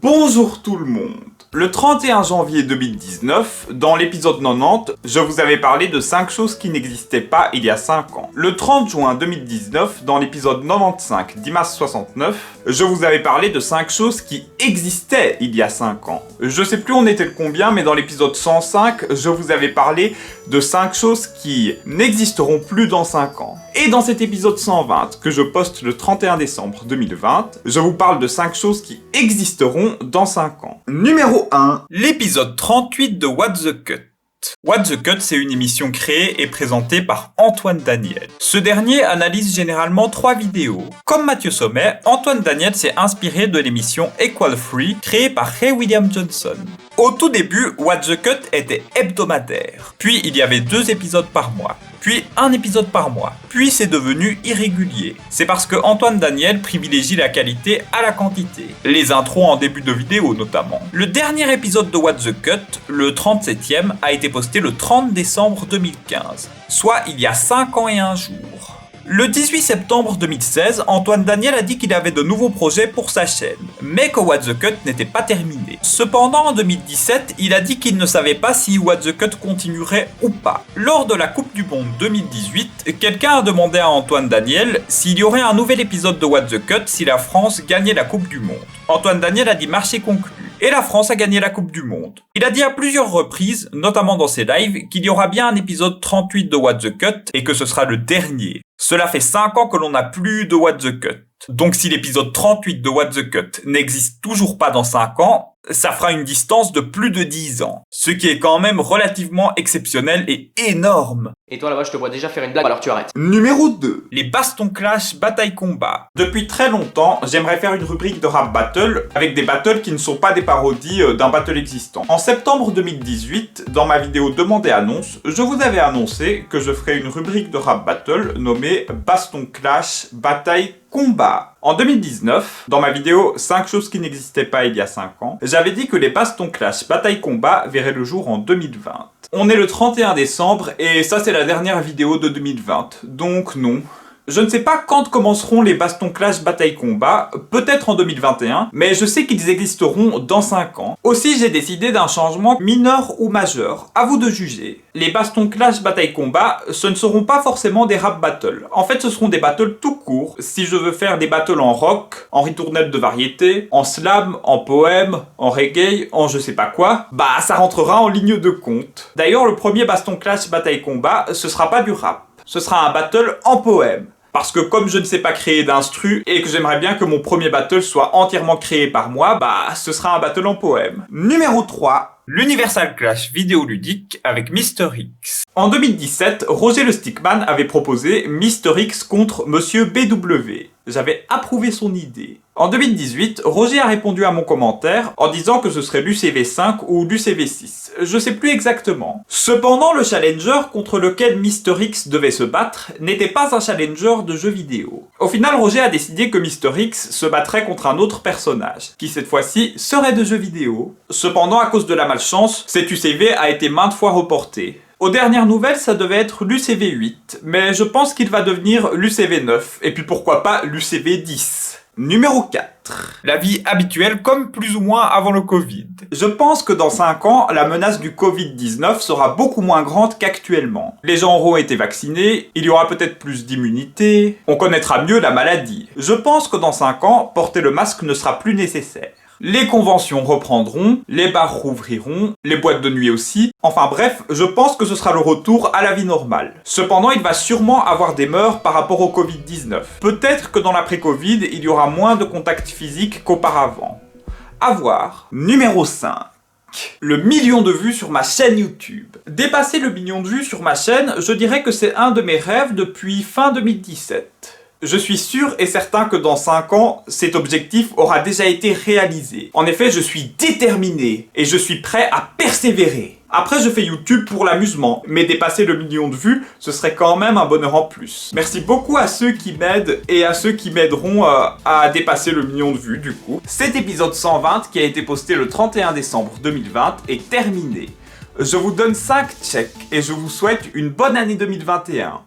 Bonjour tout le monde. Le 31 janvier 2019, dans l'épisode 90, je vous avais parlé de 5 choses qui n'existaient pas il y a 5 ans. Le 30 juin 2019, dans l'épisode 95 d'IMAS 69, je vous avais parlé de 5 choses qui existaient il y a 5 ans. Je sais plus on était le combien, mais dans l'épisode 105, je vous avais parlé de 5 choses qui n'existeront plus dans 5 ans. Et dans cet épisode 120, que je poste le 31 décembre 2020, je vous parle de 5 choses qui existeront dans 5 ans. Numéro 1, l'épisode 38 de What the Cut. What the Cut, c'est une émission créée et présentée par Antoine Daniel. Ce dernier analyse généralement 3 vidéos. Comme Mathieu Sommet, Antoine Daniel s'est inspiré de l'émission Equal Free, créée par Ray William Johnson. Au tout début, What the Cut était hebdomadaire. Puis il y avait 2 épisodes par mois. Puis un épisode par mois. Puis c'est devenu irrégulier. C'est parce que Antoine Daniel privilégie la qualité à la quantité. Les intros en début de vidéo notamment. Le dernier épisode de What the Cut, le 37e, a été posté le 30 décembre 2015, soit il y a 5 ans et 1 jour. Le 18 septembre 2016, Antoine Daniel a dit qu'il avait de nouveaux projets pour sa chaîne, mais que What the Cut n'était pas terminé. Cependant, en 2017, il a dit qu'il ne savait pas si What the Cut continuerait ou pas. Lors de la Coupe du Monde 2018, quelqu'un a demandé à Antoine Daniel s'il y aurait un nouvel épisode de What the Cut si la France gagnait la Coupe du Monde. Antoine Daniel a dit marché conclu. Et la France a gagné la Coupe du Monde. Il a dit à plusieurs reprises, notamment dans ses lives, qu'il y aura bien un épisode 38 de What the Cut et que ce sera le dernier. Cela fait 5 ans que l'on n'a plus de What the Cut. Donc si l'épisode 38 de What the Cut n'existe toujours pas dans 5 ans, ça fera une distance de plus de 10 ans. Ce qui est quand même relativement exceptionnel et énorme. Et toi là-bas, je te vois déjà faire une blague, alors tu arrêtes. Numéro 2. Les bastons clash bataille combat. Depuis très longtemps, j'aimerais faire une rubrique de rap battle avec des battles qui ne sont pas des parodies d'un battle existant. En septembre 2018, dans ma vidéo Demandez annonce, je vous avais annoncé que je ferais une rubrique de rap battle nommée Baston clash bataille combat. En 2019, dans ma vidéo 5 choses qui n'existaient pas il y a 5 ans, j'avais dit que les bastons clash bataille combat verraient le jour en 2020. On est le 31 décembre et ça c'est la dernière vidéo de 2020, donc non. Je ne sais pas quand commenceront les bastons clash bataille combat, peut-être en 2021, mais je sais qu'ils existeront dans 5 ans. Aussi j'ai décidé d'un changement mineur ou majeur, à vous de juger. Les bastons clash bataille combat, ce ne seront pas forcément des rap battles. En fait ce seront des battles tout court. Si je veux faire des battles en rock, en ritournelle de variété, en slam, en poème, en reggae, en je sais pas quoi, bah ça rentrera en ligne de compte. D'ailleurs le premier baston clash bataille combat, ce sera pas du rap. Ce sera un battle en poème. Parce que comme je ne sais pas créer d'instru et que j'aimerais bien que mon premier battle soit entièrement créé par moi, bah ce sera un battle en poème. Numéro 3. L'Universal Clash vidéoludique avec Mr. X. En 2017, Roger le Stickman avait proposé Mr. X contre Monsieur BW. J'avais approuvé son idée. En 2018, Roger a répondu à mon commentaire en disant que ce serait l'UCV5 ou l'UCV6. Je sais plus exactement. Cependant, le challenger contre lequel Mr. X devait se battre n'était pas un challenger de jeu vidéo. Au final, Roger a décidé que Mr. X se battrait contre un autre personnage, qui cette fois-ci serait de jeu vidéo. Cependant, à cause de la malchance, cet UCV a été maintes fois reporté. Aux dernières nouvelles, ça devait être l'UCV8, mais je pense qu'il va devenir l'UCV9, et puis pourquoi pas l'UCV10. Numéro 4. La vie habituelle comme plus ou moins avant le Covid. Je pense que dans 5 ans, la menace du Covid-19 sera beaucoup moins grande qu'actuellement. Les gens auront été vaccinés, il y aura peut-être plus d'immunité, on connaîtra mieux la maladie. Je pense que dans 5 ans, porter le masque ne sera plus nécessaire. Les conventions reprendront, les bars rouvriront, les boîtes de nuit aussi. Enfin bref, je pense que ce sera le retour à la vie normale. Cependant, il va sûrement avoir des mœurs par rapport au Covid-19. Peut-être que dans l'après-Covid, il y aura moins de contacts physiques qu'auparavant. À voir. Numéro 5. Le million de vues sur ma chaîne YouTube. Dépasser le million de vues sur ma chaîne, je dirais que c'est un de mes rêves depuis fin 2017. Je suis sûr et certain que dans 5 ans, cet objectif aura déjà été réalisé. En effet, je suis déterminé et je suis prêt à persévérer. Après, je fais YouTube pour l'amusement, mais dépasser le million de vues, ce serait quand même un bonheur en plus. Merci beaucoup à ceux qui m'aident et à ceux qui m'aideront à dépasser le million de vues du coup. Cet épisode 120 qui a été posté le 31 décembre 2020 est terminé. Je vous donne 5 checks et je vous souhaite une bonne année 2021.